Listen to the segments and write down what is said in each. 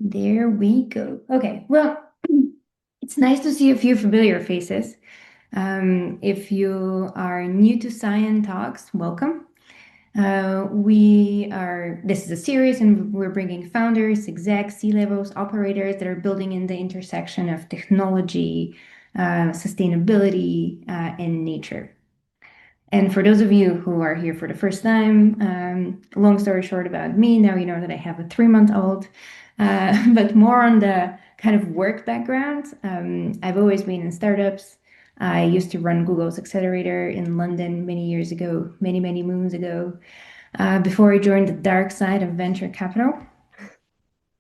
There we go. Okay, well, it's nice to see a few familiar faces. If you are new to Scion Talks, welcome. This is a series, and we're bringing founders, execs, C-levels, operators that are building in the intersection of technology, sustainability, and nature. And for those of you who are here for the first time, long story short about me, now you know that I have a 3-month-old, but more on the kind of work background. I've always been in startups. I used to run Google's accelerator in London many years ago, many, many moons ago, before I joined the dark side of venture capital.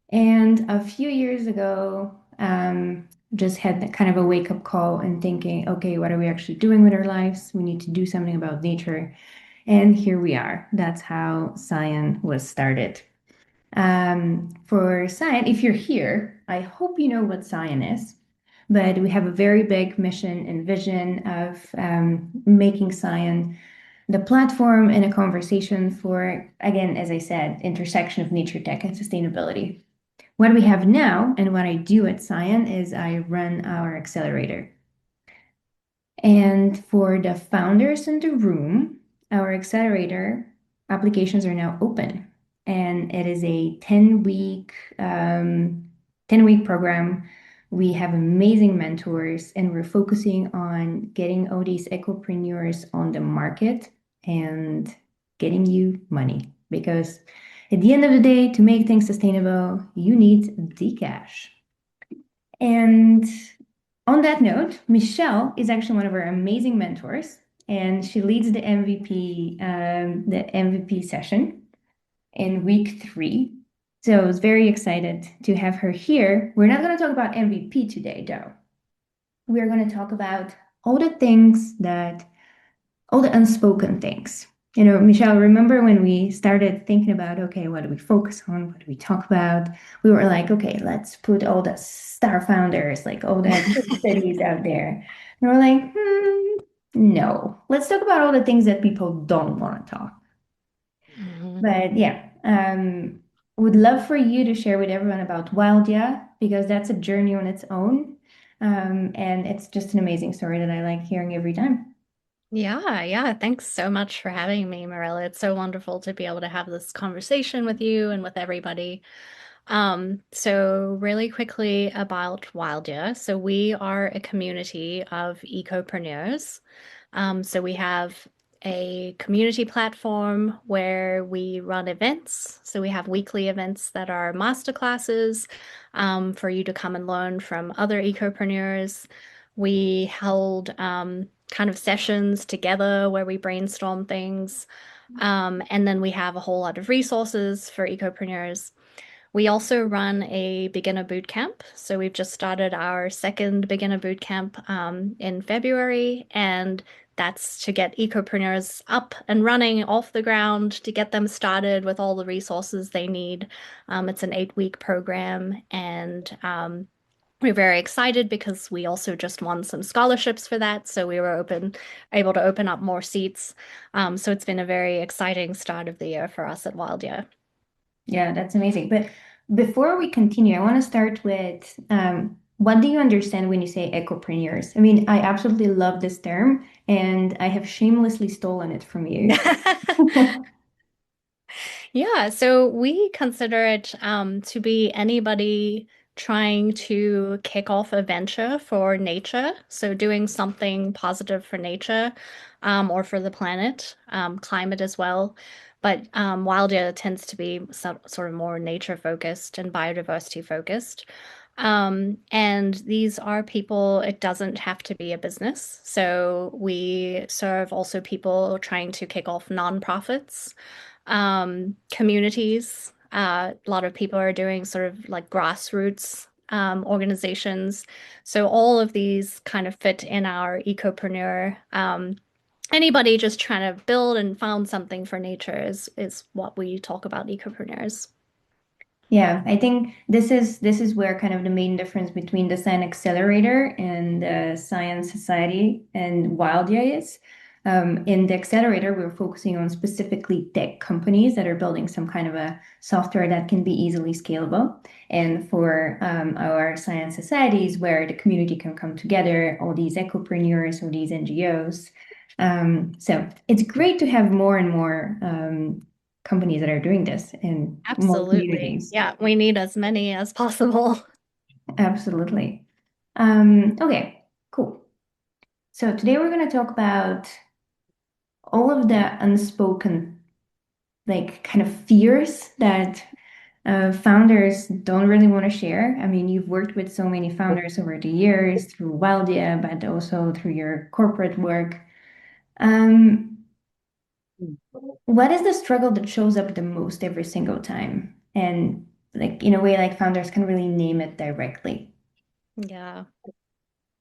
And a few years ago, just had kind of a wake-up call and thinking, okay, what are we actually doing with our lives? We need to do something about nature. And here we are. That's how Scion was started. For Scion, if you're here, I hope you know what Scion is. But we have a very big mission and vision of making Scion the platform and a conversation for, again, as I said, intersection of nature tech and sustainability. What we have now and what I do at Scion is I run our accelerator. And for the founders in the room, our accelerator applications are now open. And it is a 10-week program. We have amazing mentors, and we're focusing on getting all these ecopreneurs on the market and getting you money. Because at the end of the day, to make things sustainable, you need the cash. And on that note, Michelle is actually one of our amazing mentors, and she leads the MVP session in week 3. So I was very excited to have her here. We're not going to talk about MVP today, though. We're going to talk about all the unspoken things. Michelle, remember when we started thinking about, okay, what do we focus on? What do we talk about? We were like, okay, let's put all the star founders, like all the cities out there. And we're like, no, let's talk about all the things that people don't want to talk. Mhm. But yeah, would love for you to share with everyone about Wildya because that's a journey on its own. And it's just an amazing story that I like hearing every time. Yeah. Thanks so much for having me, Marilla. It's so wonderful to be able to have this conversation with you and with everybody. So really quickly about Wildya. So we are a community of ecopreneurs. So we have a community platform where we run events. So we have weekly events that are masterclasses for you to come and learn from other ecopreneurs. We held kind of sessions together where we brainstorm things. And then we have a whole lot of resources for ecopreneurs. We also run a beginner boot camp. So we've just started our second beginner boot camp in February, and that's to get ecopreneurs up and running off the ground to get them started with all the resources they need. It's an 8-week program, and we're very excited because we also just won some scholarships for that. So we were able to open up more seats. So it's been a very exciting start of the year for us at Wildya. Yeah, that's amazing. But before we continue, I want to start with what do you understand when you say ecopreneurs? I mean, I absolutely love this term, and I have shamelessly stolen it from you. Yeah, so we consider it to be anybody trying to kick off a venture for nature. So doing something positive for nature or for the planet, climate as well. But Wildya tends to be sort of more nature focused and biodiversity focused. And these are people, it doesn't have to be a business. So we serve also people trying to kick off nonprofits, communities. A lot of people are doing sort of like grassroots organizations. So all of these kind of fit in our ecopreneur. Anybody just trying to build and found something for nature is what we talk about ecopreneurs. Yeah, I think this is where kind of the main difference between the Science Accelerator and the Science Society and Wildya is. In the accelerator, we're focusing on specifically tech companies that are building some kind of a software that can be easily scalable. And for our science societies, where the community can come together, all these ecopreneurs, all these NGOs. So it's great to have more and more companies that are doing this in more Absolutely. communities. Yeah, we need as many as possible. Absolutely. Okay, cool. So today we're going to talk about all of the unspoken, like kind of fears that founders don't really want to share. I mean, you've worked with so many founders over the years through Wildya, but also through your corporate work. Um, what is the struggle that shows up the most every single time? And like in a way, like founders can really name it directly. Yeah.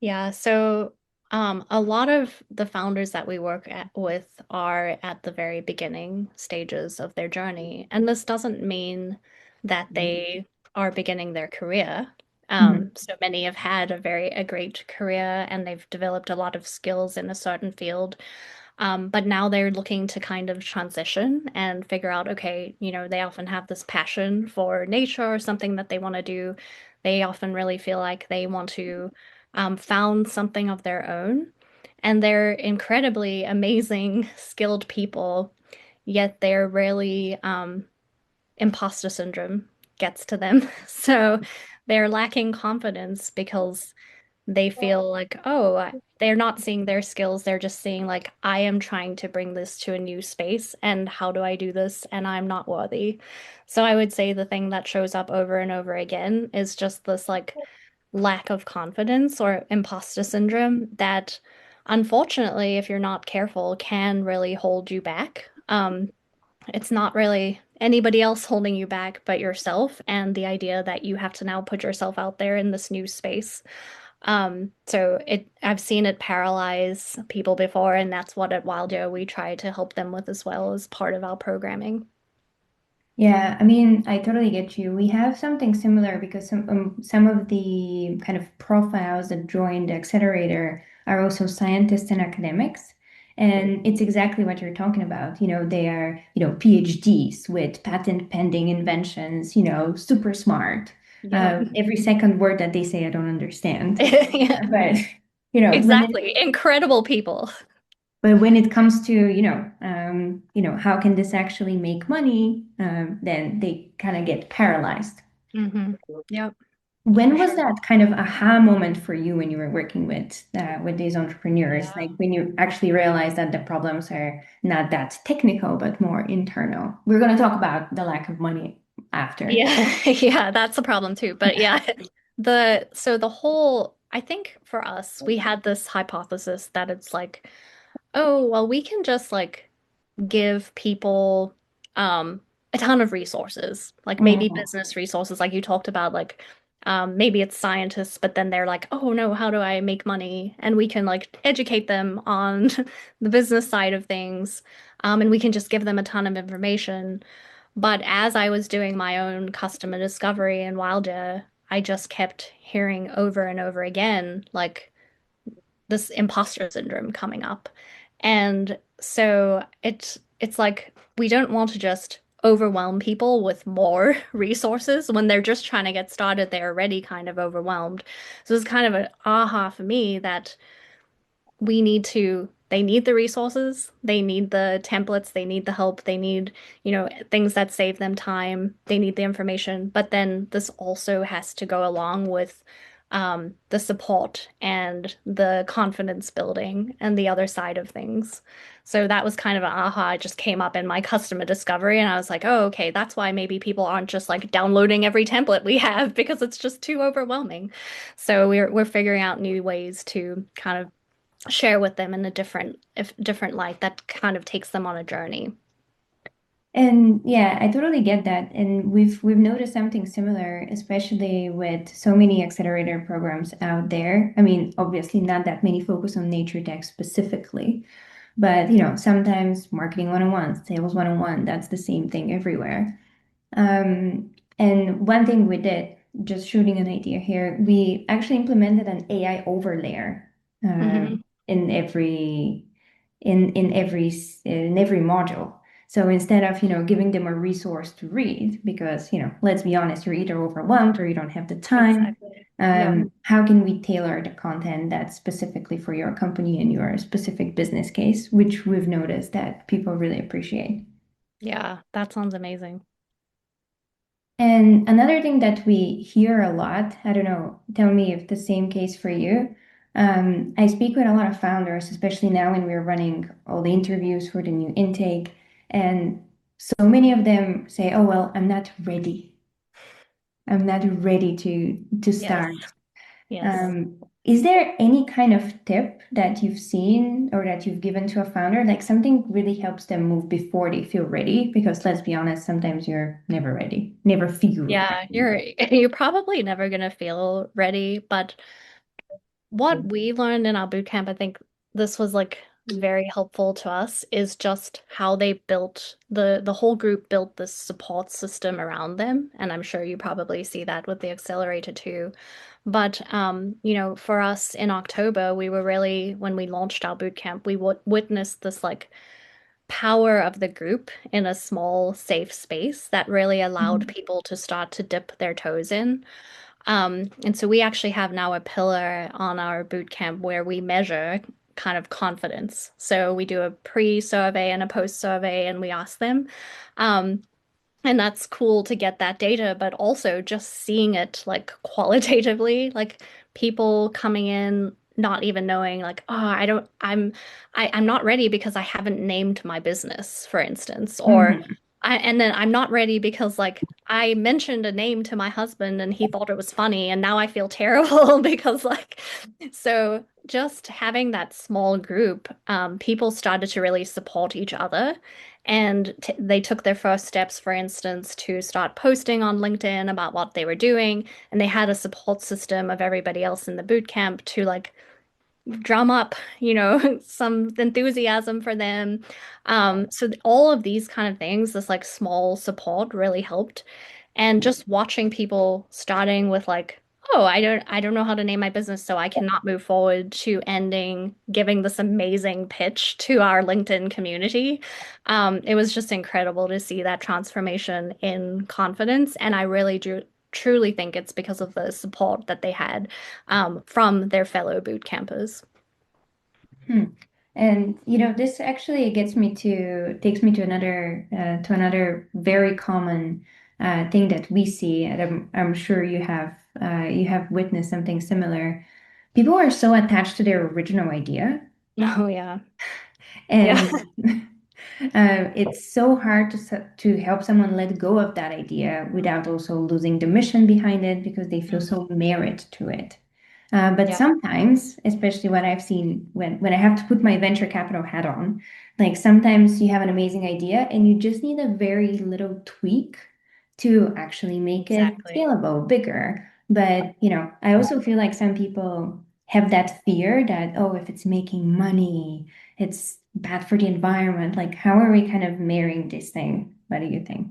Yeah, so a lot of the founders that we with are at the very beginning stages of their journey. And this doesn't mean that they are beginning their career. Mhm. So many have had a great career and they've developed a lot of skills in a certain field. But now they're looking to kind of transition and figure out, okay, they often have this passion for nature or something that they want to do. They often really feel like they want to found something of their own. And they're incredibly amazing, skilled people, yet they're really imposter syndrome gets to them. So they're lacking confidence because they feel like, oh, they're not seeing their skills. They're just seeing, like, I am trying to bring this to a new space, and how do I do this? And I'm not worthy. So I would say the thing that shows up over and over again is just this, like, lack of confidence or imposter syndrome that, unfortunately, if you're not careful, can really hold you back. It's not really anybody else holding you back but yourself, and the idea that you have to now put yourself out there in this new space. I've seen it paralyze people before, and that's what at Wildyo we try to help them with as well as part of our programming. Yeah, I mean, I totally get you. We have something similar because some of the kind of profiles that join the accelerator are also scientists and academics. And it's exactly what you're talking about. They are, PhDs with patent pending inventions, super smart. Yeah. Every second word that they say, I don't understand. Yeah, But, exactly. Incredible people. when it comes to, how can this actually make money, then they kind of get paralyzed. Hmm. Yep, for When was sure. that kind of aha moment for you when you were working with these entrepreneurs? Yeah. Like when you actually realized that the problems are not that technical, but more internal. We're going to talk about the lack of money after. Yeah, yeah, that's a problem too. But yeah, the whole, I think for us, we had this hypothesis that it's like, oh, well, we can just like give people a ton of resources, like maybe Mhm. business resources, like you talked about, like maybe it's scientists, but then they're like, oh no, how do I make money? And we can like educate them on the business side of things, and we can just give them a ton of information. But as I was doing my own customer discovery in Wildya, I just kept hearing over and over again, like this imposter syndrome coming up. And so it's like we don't want to just overwhelm people with more resources when they're just trying to get started. They're already kind of overwhelmed. So it's kind of an aha for me that they need the resources, they need the templates, they need the help, they need, things that save them time, they need the information. But then this also has to go along with the support and the confidence building and the other side of things. So that was kind of an aha. It just came up in my customer discovery, and I was like, oh, okay, that's why maybe people aren't just like downloading every template we have because it's just too overwhelming. So we're figuring out new ways to kind of share with them in a different light that kind of takes them on a journey. And yeah, I totally get that. And we've noticed something similar, especially with so many accelerator programs out there. I mean, obviously not that many focus on nature tech specifically, but sometimes marketing 101, sales 101, that's the same thing everywhere. And one thing we did, just shooting an idea here, we actually implemented an AI overlayer uh, Hmm. in in every module. So instead of, giving them a resource to read, because, let's be honest, you're either overwhelmed or you don't have the time. Exactly. Yep. How can we tailor the content that's specifically for your company and your specific business case, which we've noticed that people really appreciate. Yeah, that sounds amazing. And another thing that we hear a lot, I don't know, tell me if the same case for you. I speak with a lot of founders, especially now when we're running all the interviews for the new intake, and so many of them say, "Oh, well, I'm not ready. I'm not ready to Yes. start." Yes. Is there any kind of tip that you've seen or that you've given to a founder, like something really helps them move before they feel ready? Because let's be honest, sometimes you're never ready, never feel Yeah, ready. you're probably never gonna feel ready, but what we learned in our boot camp, I think this was like very helpful to us, is just how they built the whole group built this support system around them. And I'm sure you probably see that with the accelerator too. But for us in October, we were really, when we launched our boot camp, we w witnessed this like power of the group in a small, safe space that really allowed Mhm. people to start to dip their toes in. And so we actually have now a pillar on our boot camp where we measure kind of confidence. So we do a pre-survey and a post-survey, and we ask them. Um, and that's cool to get that data, but also just seeing it like qualitatively, like people coming in not even knowing like, oh, I'm not ready because I haven't named my business, for instance, or Mhm. and then I'm not ready because like I mentioned a name to my husband and he thought it was funny and now I feel terrible because like so just having that small group, people started to really support each other and t they took their first steps, for instance, to start posting on LinkedIn about what they were doing. And they had a support system of everybody else in the boot camp to like drum up, some enthusiasm for them. So all of these kind of things, this like small support really helped. And just watching people starting with like, oh, I don't know how to name my business, so I cannot move forward to ending giving this amazing pitch to our LinkedIn community. It was just incredible to see that transformation in confidence, and I really do truly think it's because of the support that they had from their fellow boot campers. Hmm. And this actually takes me to another very common thing that we see, and I'm sure you have witnessed something similar. People are so attached to their original idea, Oh yeah. Yeah. and it's so hard to help someone let go of that idea without also losing the mission behind it because they feel Mm. so married to it. But Yeah. sometimes, especially what I've seen when I have to put my venture capital hat on, like sometimes you have an amazing idea and you just need a very little tweak to actually make it Exactly. scalable, bigger. But, I also feel like some people have that fear that, oh, if it's making money, it's bad for the environment. Like, how are we kind of marrying this thing? What do you think?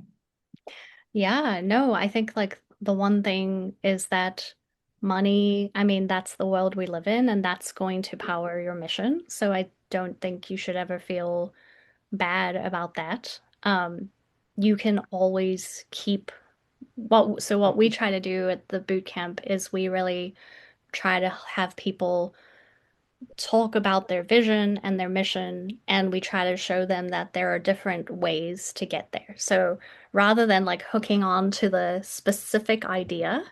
Yeah, no, I think like the one thing is that money, I mean, that's the world we live in, and that's going to power your mission. So I don't think you should ever feel bad about that. You can always keep what we try to do at the boot camp is we really try to have people talk about their vision and their mission, and we try to show them that there are different ways to get there. So rather than like hooking on to the specific idea,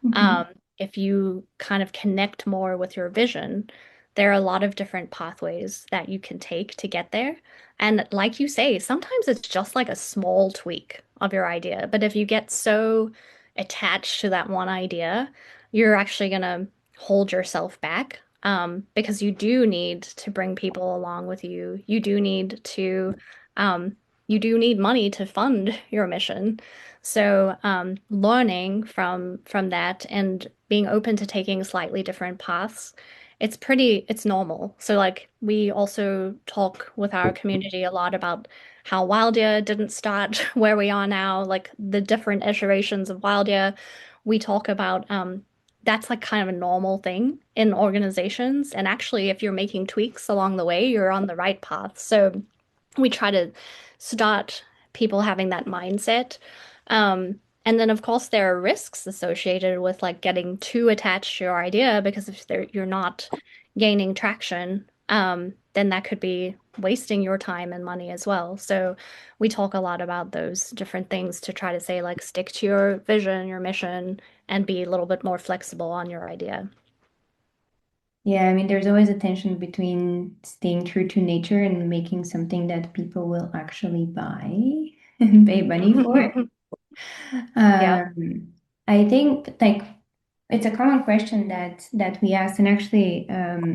Mhm. um, if you kind of connect more with your vision, there are a lot of different pathways that you can take to get there. And like you say, sometimes it's just like a small tweak of your idea. But if you get so attached to that one idea, you're actually going to hold yourself back. Because you do need to bring people along with you. Um, you do need money to fund your mission. So, learning from that and being open to taking slightly different paths, it's normal. So like we also talk with our community a lot about how Wildya didn't start where we are now, like the different iterations of Wildya. We talk about that's like kind of a normal thing in organizations. And actually, if you're making tweaks along the way, you're on the right path. So we try to start people having that mindset. And then, of course, there are risks associated with like getting too attached to your idea because if you're not gaining traction, then that could be wasting your time and money as well. So we talk a lot about those different things to try to say like stick to your vision, your mission, and be a little bit more flexible on your idea. Yeah, I mean, there's always a tension between staying true to nature and making something that people will actually buy and pay money for. Yeah. I think like it's a common question that we asked, and actually,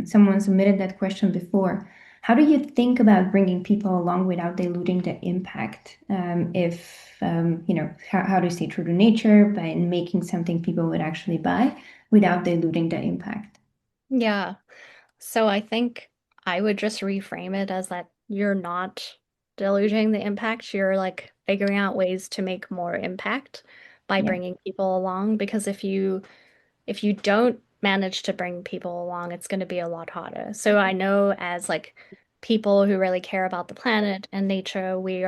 someone submitted that question before. How do you think about bringing people along without diluting the impact? If you know, how to stay true to nature by making something people would actually buy without diluting the impact? Yeah. So I think I would just reframe it as that you're not diluting the impact. You're like figuring out ways to make more impact by Yeah. bringing people along. Because if you don't manage to bring people along, it's going to be a lot harder. So I know as like people who really care about the planet and nature, we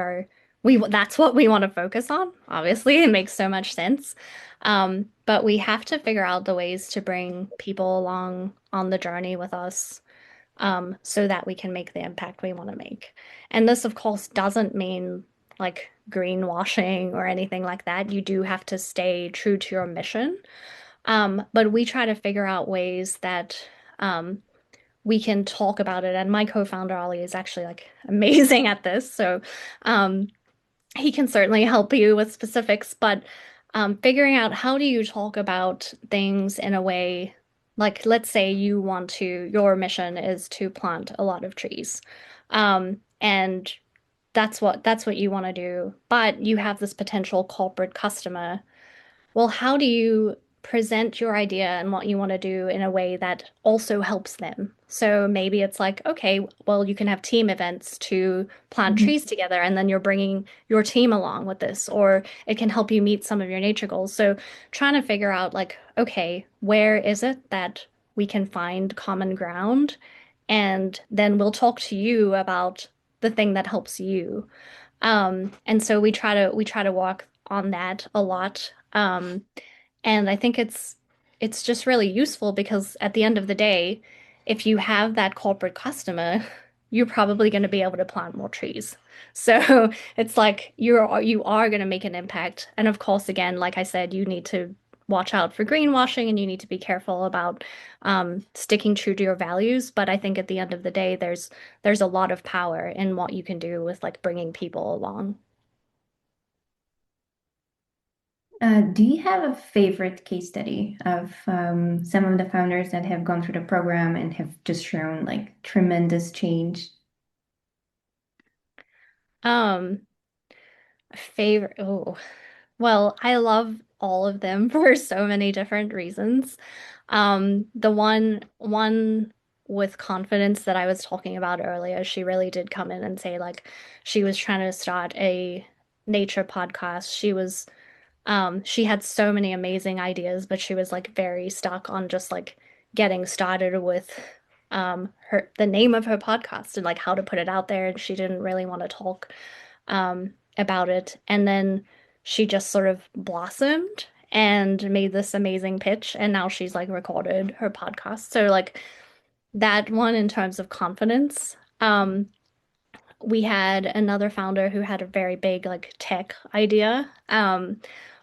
that's what we want to focus on. Obviously, it makes so much sense. But we have to figure out the ways to bring people along on the journey with us, so that we can make the impact we want to make. And this, of course, doesn't mean like greenwashing or anything like that. You do have to stay true to your mission. But we try to figure out ways that um, we can talk about it. And my co-founder, Ollie, is actually like amazing at this. So um, he can certainly help you with specifics, but figuring out how do you talk about things in a way, like let's say you want to, your mission is to plant a lot of trees. And that's what you want to do, but you have this potential corporate customer. Well, how do you present your idea and what you want to do in a way that also helps them? So maybe it's like, okay, well, you can have team events to plant Mhm. trees together, and then you're bringing your team along with this, or it can help you meet some of your nature goals. So trying to figure out, like, okay, where is it that we can find common ground? And then we'll talk to you about the thing that helps you. And so we try to walk on that a lot. And I think it's just really useful because at the end of the day, if you have that corporate customer, you're probably going to be able to plant more trees. So it's like you are going to make an impact. And of course, again, like I said, you need to watch out for greenwashing and you need to be careful about sticking true to your values. But I think at the end of the day, there's a lot of power in what you can do with like bringing people along. Do you have a favorite case study of some of the founders that have gone through the program and have just shown like tremendous change? Um, Favorite. Oh, well, I love all of them for so many different reasons. The one with confidence that I was talking about earlier, she really did come in and say like she was trying to start a nature podcast. She had so many amazing ideas, but she was like very stuck on just like getting started with the name of her podcast and like how to put it out there. And she didn't really want to talk about it. And then she just sort of blossomed and made this amazing pitch. And now she's like recorded her podcast. So like that one in terms of confidence. We had another founder who had a very big like tech idea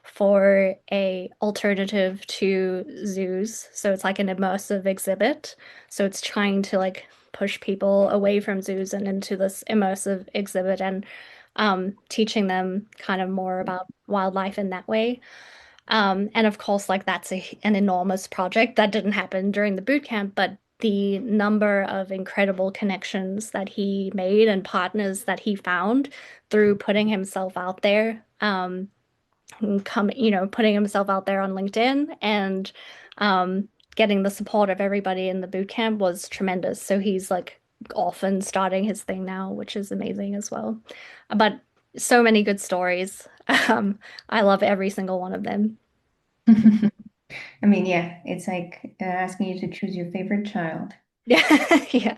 for a alternative to zoos. So it's like an immersive exhibit. So it's trying to like push people away from zoos and into this immersive exhibit and teaching them kind of more about wildlife in that way. And of course, like that's an enormous project that didn't happen during the boot camp, but the number of incredible connections that he made and partners that he found through putting himself out there, putting himself out there on LinkedIn and getting the support of everybody in the boot camp was tremendous. So he's like often starting his thing now, which is amazing as well. But so many good stories. I love every single one of them. I mean, yeah, it's like asking you to choose your favorite child. Yeah. Yeah.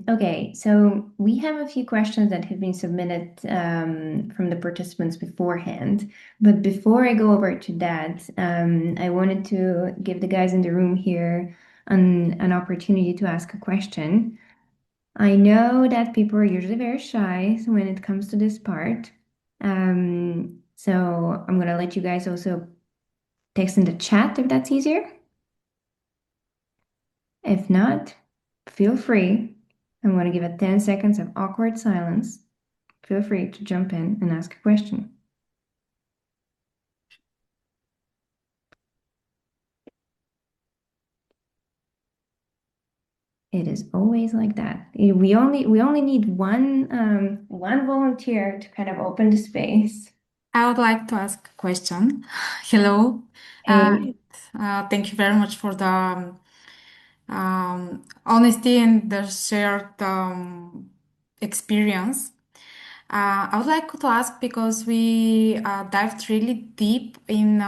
Okay, so we have a few questions that have been submitted from the participants beforehand. But before I go over to that, I wanted to give the guys in the room here an opportunity to ask a question. I know that people are usually very shy when it comes to this part. So I'm gonna let you guys also text in the chat if that's easier. If not, feel free. I'm going to give it 10 seconds of awkward silence. Feel free to jump in and ask a question. It is always like that. We only need one volunteer to kind of open the space. I would like to ask a question. Hello. Uh, Hey, Thank you very much for the honesty and the shared experience. I would like to ask because we dived really deep in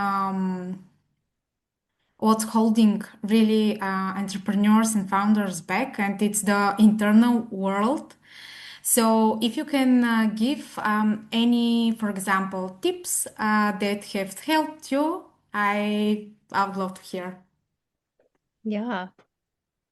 what's holding really entrepreneurs and founders back, and it's the internal world. So, if you can give any, for example, tips that have helped you, I would love to hear. Yeah.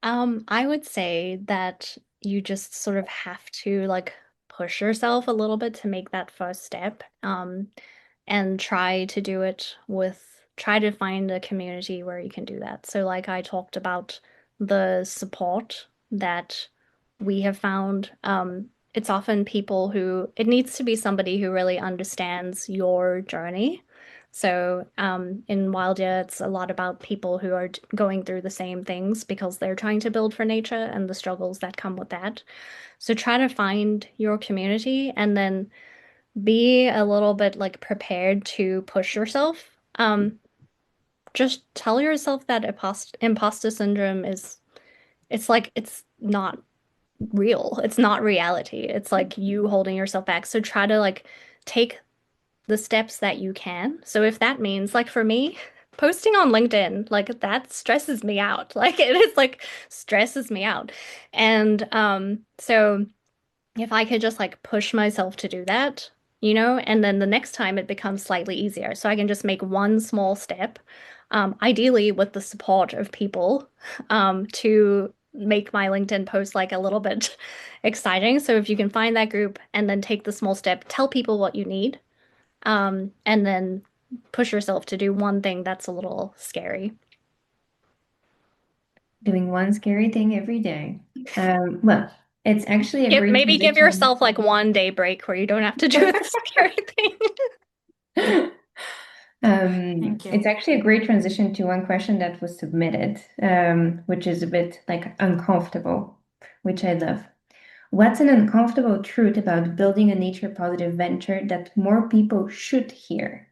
I would say that you just sort of have to like push yourself a little bit to make that first step. And try to do it with, try to find a community where you can do that. So, like I talked about the support that we have found, it's often people who, it needs to be somebody who really understands your journey. So, in Wildya, it's a lot about people who are going through the same things because they're trying to build for nature and the struggles that come with that. So, try to find your community and then be a little bit like prepared to push yourself. Just tell yourself that imposter syndrome is, it's like, it's not real. It's not reality. It's like you holding yourself back. So try to like take the steps that you can. So if that means like for me, posting on LinkedIn, like that stresses me out. Like it is like stresses me out. And so if I could just like push myself to do that, and then the next time it becomes slightly easier. So I can just make one small step, ideally with the support of people, to make my LinkedIn post like a little bit exciting. So if you can find that group and then take the small step, tell people what you need, and then push yourself to do one thing that's a little scary. doing one scary thing every day. Well, it's actually a great Maybe give transition. yourself like 1 day break where you don't have to do the scary thing. Thank It's you. actually a great transition to one question that was submitted, which is a bit like uncomfortable, which I love. What's an uncomfortable truth about building a nature positive venture that more people should hear?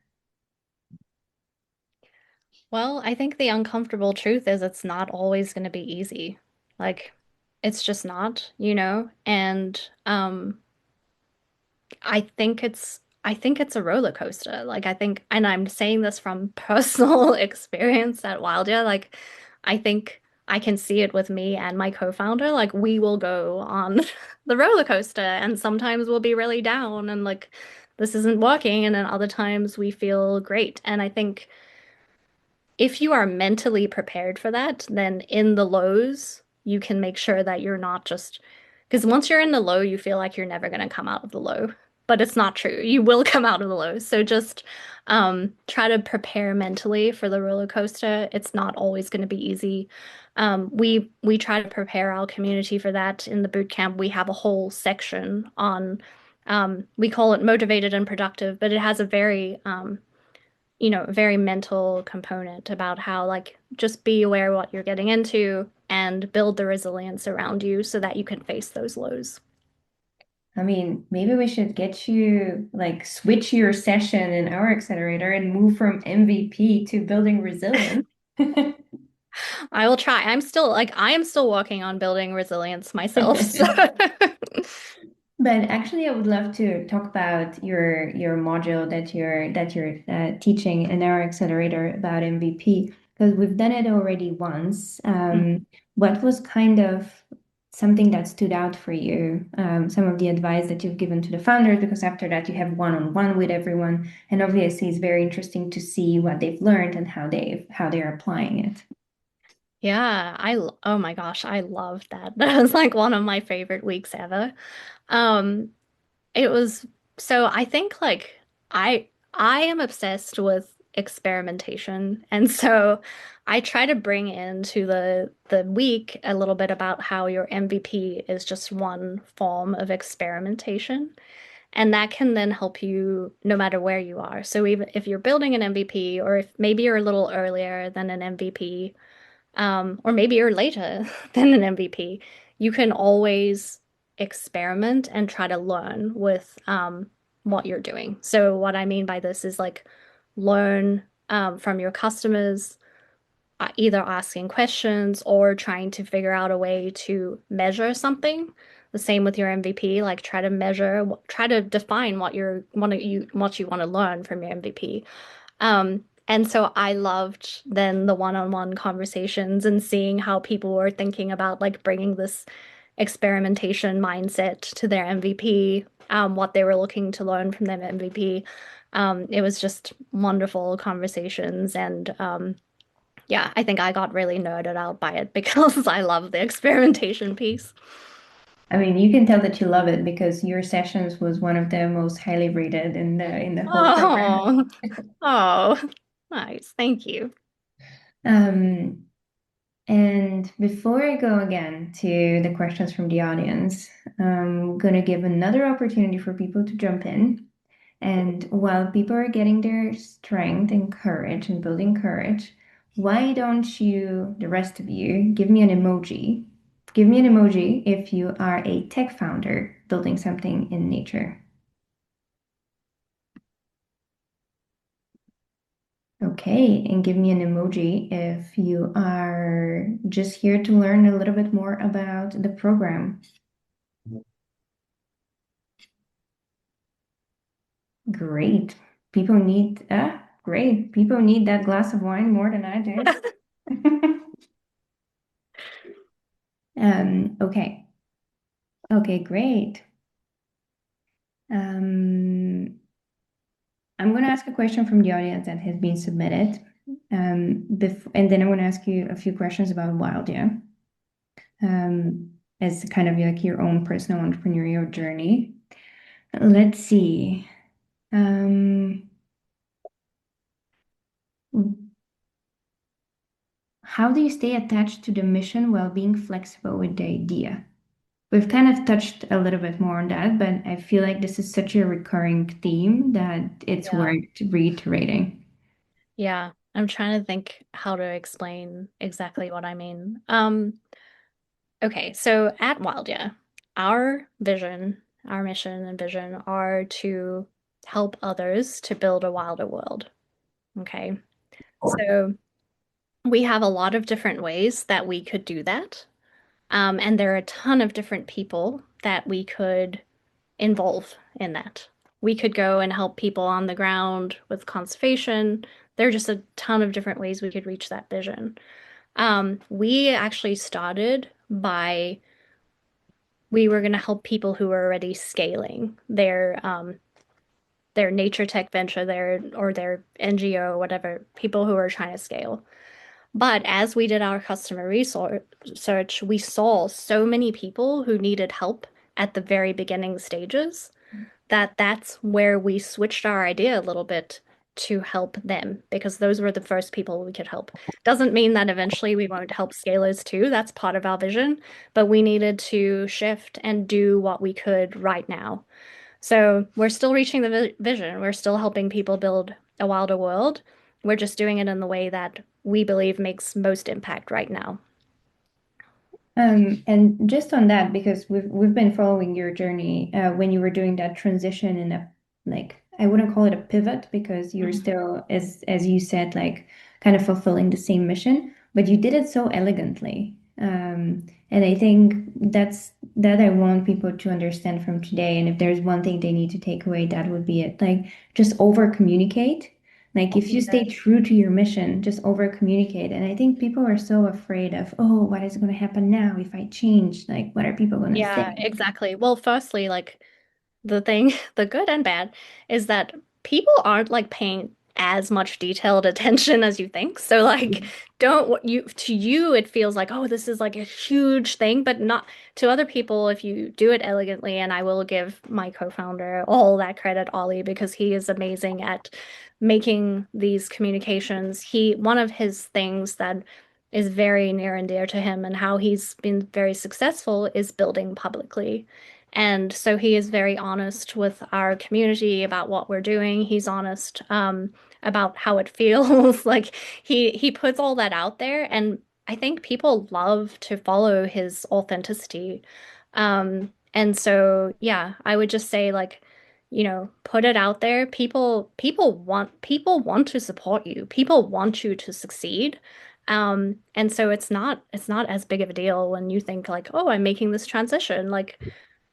Well, I think the uncomfortable truth is it's not always going to be easy. Like, it's just not, And I think it's a roller coaster. Like I think, and I'm saying this from personal experience at Wildya, like I think I can see it with me and my co-founder. Like we will go on the roller coaster and sometimes we'll be really down and like this isn't working, and then other times we feel great. And I think if you are mentally prepared for that, then in the lows, you can make sure that you're not just, because once you're in the low, you feel like you're never going to come out of the low. But it's not true. You will come out of the low. So just try to prepare mentally for the roller coaster. It's not always going to be easy. We try to prepare our community for that in the boot camp. We have a whole section on, we call it motivated and productive, but it has a very very mental component about how, like, just be aware of what you're getting into and build the resilience around you so that you can face those lows. I mean, maybe we should get you like switch your session in our accelerator and move from MVP to building resilience. I will try. I am still working on building resilience myself. So But actually, I would love to talk about your module that you're teaching in our accelerator about MVP because we've done it already once. What was kind of something that stood out for you? Some of the advice that you've given to the founders, because after that you have one-on-one with everyone, and obviously it's very interesting to see what they've learned and how they're applying it. Yeah, oh my gosh, I loved that. That was like one of my favorite weeks ever. Um, it was so I think like I am obsessed with experimentation, and so I try to bring into the week a little bit about how your MVP is just one form of experimentation. And that can then help you no matter where you are. So even if you're building an MVP, or if maybe you're a little earlier than an MVP, or maybe you're later than an MVP, you can always experiment and try to learn with what you're doing. So what I mean by this is like learn from your customers, either asking questions or trying to figure out a way to measure something. The same with your MVP, like try to measure, try to define what you want to learn from your MVP. And so I loved then the one-on-one conversations and seeing how people were thinking about like bringing this experimentation mindset to their MVP, what they were looking to learn from their MVP. It was just wonderful conversations and yeah, I think I got really nerded out by it because I love the experimentation piece. I mean, you can tell that you love it because your sessions was one of the most highly rated in the whole program. Oh, oh, nice. Thank you. Um, and before I go again to the questions from the audience, I'm going to give another opportunity for people to jump in. And while people are getting their strength and courage and building courage, why don't you, the rest of you, give me an emoji? Give me an emoji if you are a tech founder building something in nature. Okay, and give me an emoji if you are just here to learn a little bit more about the program. Great. Great. People need that glass of wine more than I did. Okay. Okay, great. Um, I'm going to ask a question from the audience that has been submitted. And then I'm going to ask you a few questions about Wildya, as kind of like your own personal entrepreneurial journey. Let's see. Um, how do you stay attached to the mission while being flexible with the idea? We've kind of touched a little bit more on that, but I feel like this is such a recurring theme that it's Yeah. worth reiterating. Yeah. I'm trying to think how to explain exactly what I mean. Okay, so at Wildya, our vision, our mission and vision are to help others to build a wilder world. Okay. So we have a lot of different ways that we could do that. And there are a ton of different people that we could involve in that. We could go and help people on the ground with conservation. There are just a ton of different ways we could reach that vision. We actually started by we were going to help people who were already scaling their NatureTech venture, their NGO, whatever, people who are trying to scale. But as we did our customer research, we saw so many people who needed help at the very beginning stages that that's where we switched our idea a little bit to help them because those were the first people we could help. Doesn't mean that eventually we won't help scalers too. That's part of our vision, but we needed to shift and do what we could right now. So we're still reaching the vision. We're still helping people build a wilder world. We're just doing it in the way that we believe makes most impact right now. And just on that, because we've been following your journey when you were doing that transition in a like I wouldn't call it a pivot because you're still as you said like kind of fulfilling the same mission, but you did it so elegantly. And I think that I want people to understand from today. And if there's one thing they need to take away, that would be it. Like just over communicate. Like if you stay true to your mission, just over communicate. And I think people are so afraid of, oh, what is going to happen now if I change? Like, what are people going to Yeah, say? exactly. Well, firstly, like the thing, the good and bad, is that people aren't like paying as much detailed attention as you think. So like don't what you to you it feels like, oh, this is like a huge thing, but not to other people if you do it elegantly. And I will give my co-founder all that credit, Ollie, because he is amazing at making these communications. One of his things that is very near and dear to him and how he's been very successful is building publicly. And so he is very honest with our community about what we're doing. He's honest about how it feels. Like he puts all that out there, and I think people love to follow his authenticity. And so yeah, I would just say like, put it out there. People want to support you. People want you to succeed. And so it's not as big of a deal when you think like, oh, I'm making this transition. Like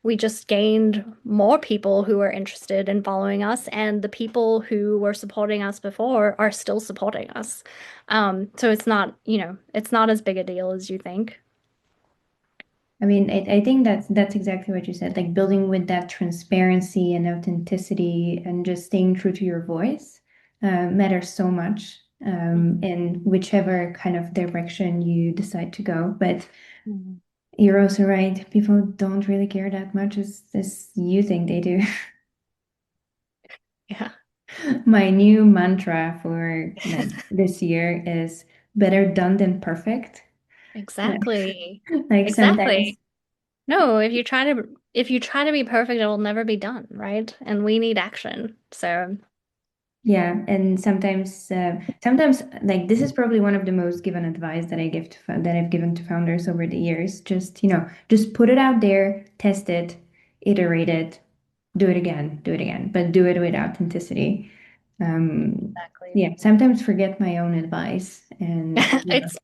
we just gained more people who are interested in following us, and the people who were supporting us before are still supporting us. So it's not as big a deal as you think. I mean, I think that's exactly what you said, like building with that transparency and authenticity and just staying true to your voice matters so much in whichever kind of direction you decide to go. But Mhm. you're also right, people don't really care that much as you think they do. Yeah, My new mantra for like this year is better done than perfect. Like, exactly. like sometimes. Exactly. No, if you try to be perfect, it will never be done, right? And we need action. So, Yeah, and sometimes like this is probably one of the most given advice that that I've given to founders over the years. Just, just put it out there, test it, iterate it, do it again, but do it with authenticity. Um, exactly. yeah, sometimes forget my own advice and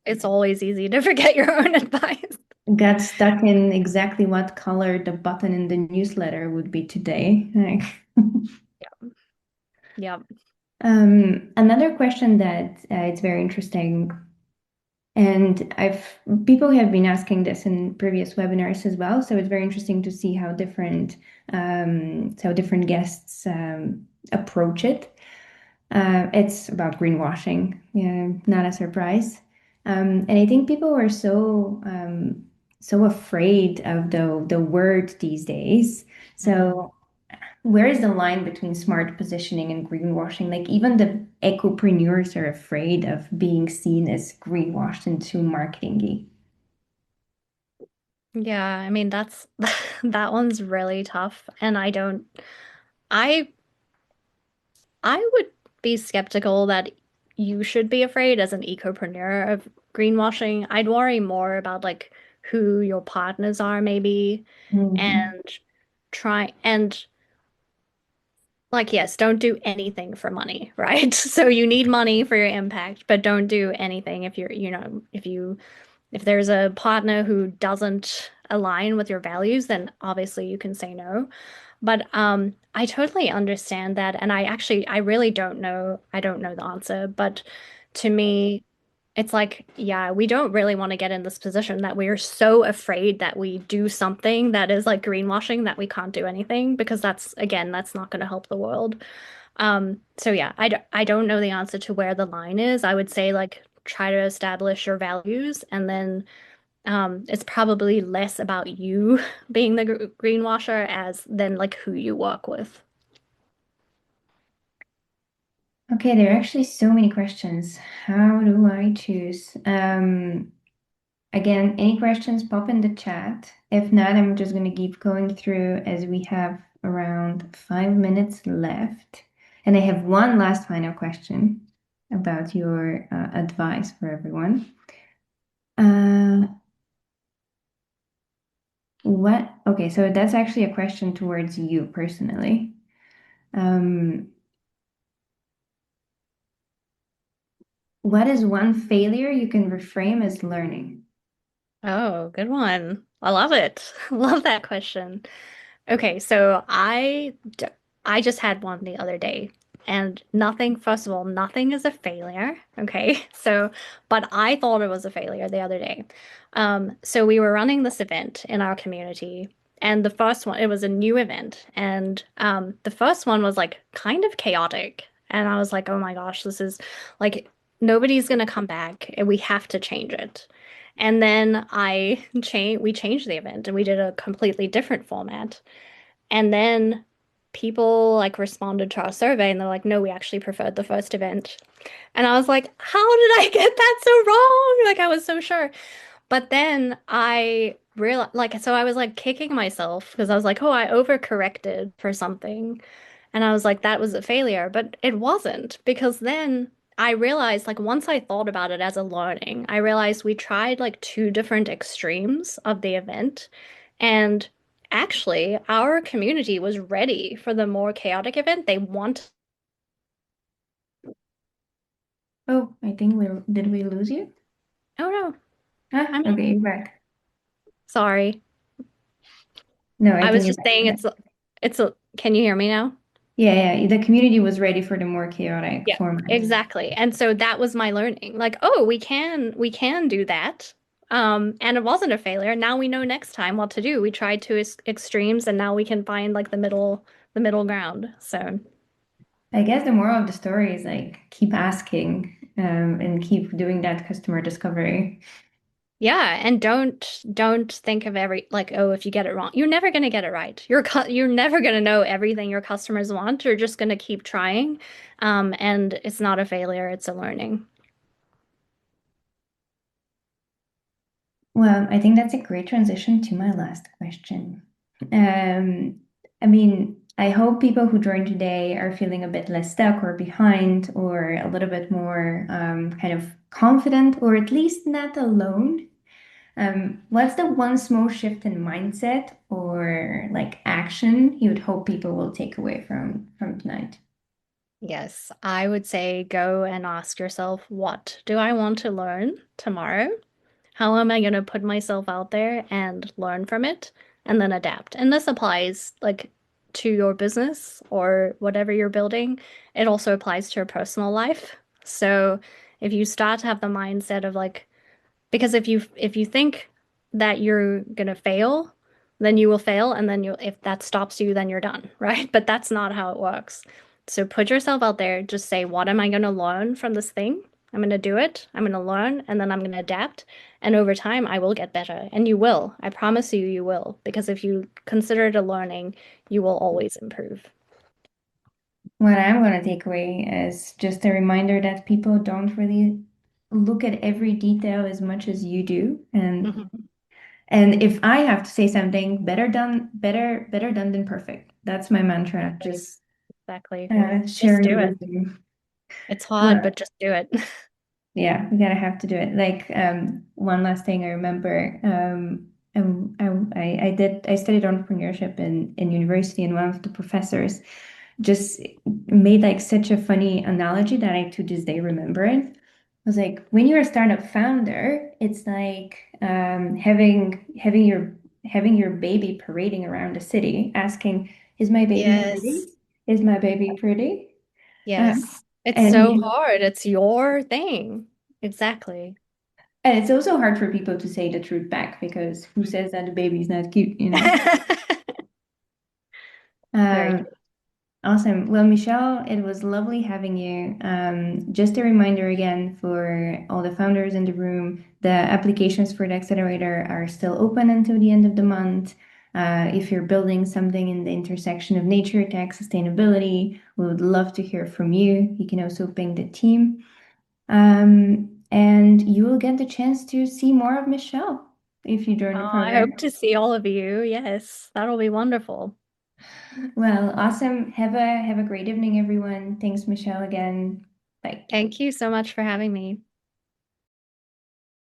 It's always easy to forget your own advice. got stuck in exactly what color the button in the newsletter would be today. Like, Yeah. another question that it's very interesting. And people have been asking this in previous webinars as well. So it's very interesting to see how different guests approach it. It's about greenwashing, yeah, not a surprise. And I think people are so afraid of the word these days. Mm. So where is the line between smart positioning and greenwashing? Like even the ecopreneurs are afraid of being seen as greenwashed and too marketing-y. Yeah, I mean that's that one's really tough, and I I would be skeptical that you should be afraid as an ecopreneur of greenwashing. I'd worry more about like who your partners are maybe, Mhm. and try and like, yes, don't do anything for money, right? So you need money for your impact, but don't do anything if if there's a partner who doesn't align with your values, then obviously you can say no. But I totally understand that, and I really I don't know the answer, but to me, it's like, yeah, we don't really want to get in this position that we're so afraid that we do something that is like greenwashing that we can't do anything because that's not going to help the world. So yeah, I don't know the answer to where the line is. I would say like try to establish your values, and then it's probably less about you being the greenwasher as than like who you work with. Okay, there are actually so many questions. How do I choose? Again, any questions, pop in the chat. If not, I'm just going to keep going through as we have around 5 minutes left. And I have one last final question about your advice for everyone. Uh, Okay, so that's actually a question towards you personally. Um, what is one failure you can reframe as learning? Oh, good one. I love it. Love that question. Okay, I just had one the other day, and nothing, first of all, nothing is a failure. Okay, so but I thought it was a failure the other day. So we were running this event in our community, and the first one, it was a new event, and the first one was like kind of chaotic, and I was like, oh my gosh, this is like nobody's gonna come back, and we have to change it. And then we changed the event and we did a completely different format. And then people like responded to our survey and they're like, no, we actually preferred the first event. And I was like, how did I get that so wrong? Like I was so sure. But then I realized so I was like kicking myself because I was like, oh, I overcorrected for something. And I was like, that was a failure. But it wasn't because then I realized, like, once I thought about it as a learning, I realized we tried like two different extremes of the event. And actually, our community was ready for the more chaotic event. They want, Oh, I think did we lose you? oh no, Ah, I'm okay, you're back. sorry. No, I I think was you're just saying back. can you hear me now? Yeah, yeah, the community was ready for the more chaotic Yeah, format. exactly. And so that was my learning. Like, oh, we can do that. And it wasn't a failure. Now we know next time what to do. We tried two extremes and now we can find like the middle ground. So, I guess the moral of the story is like keep asking and keep doing that customer discovery. yeah, and don't think of every like, oh, if you get it wrong, you're never going to get it right. You're never going to know everything your customers want. You're just going to keep trying. And it's not a failure, it's a learning. Well, I think that's a great transition to my last question. Um, I mean, I hope people who joined today are feeling a bit less stuck or behind or a little bit more kind of confident or at least not alone. What's the one small shift in mindset or like action you would hope people will take away from tonight? Yes, I would say go and ask yourself, what do I want to learn tomorrow? How am I going to put myself out there and learn from it and then adapt? And this applies like to your business or whatever you're building. It also applies to your personal life. So if you start to have the mindset of like, because if you think that you're gonna fail, then you will fail, and then you if that stops you, then you're done, right? But that's not how it works. So put yourself out there, just say, what am I gonna learn from this thing? I'm gonna do it, I'm gonna learn, and then I'm gonna adapt. And over time, I will get better. And you will. I promise you, you will. Because if you consider it a learning, you will always improve. What I'm going to take away is just a reminder that people don't really look at every detail as much as you do. Mhm. And if I have to say something, better done than perfect. That's my mantra. Exactly. Just Exactly. Just sharing the do it. wisdom. It's hard, Well, but just do it. yeah, we gotta have to do it. Like one last thing I remember, I studied entrepreneurship in university, and one of the professors just made like such a funny analogy that I to this day remember it. I was like, when you're a startup founder, it's like having your baby parading around the city, asking, "Is my baby pretty? Yes. Is my baby pretty?" Uh, Yes. It's and so you hard. It's your thing. Exactly. And it's also hard for people to say the truth back because who says that the baby's not cute, you know? Very Um, true. awesome. Well, Michelle, it was lovely having you. Just a reminder again for all the founders in the room, the applications for the accelerator are still open until the end of the month. If you're building something in the intersection of nature, tech, sustainability, we would love to hear from you. You can also ping the team. And you will get the chance to see more of Michelle if you join Oh, the I hope program. to see all of you. Yes, that'll be wonderful. Well, awesome. Have a great evening, everyone. Thanks, Michelle, again. Bye. Thank you so much for having me.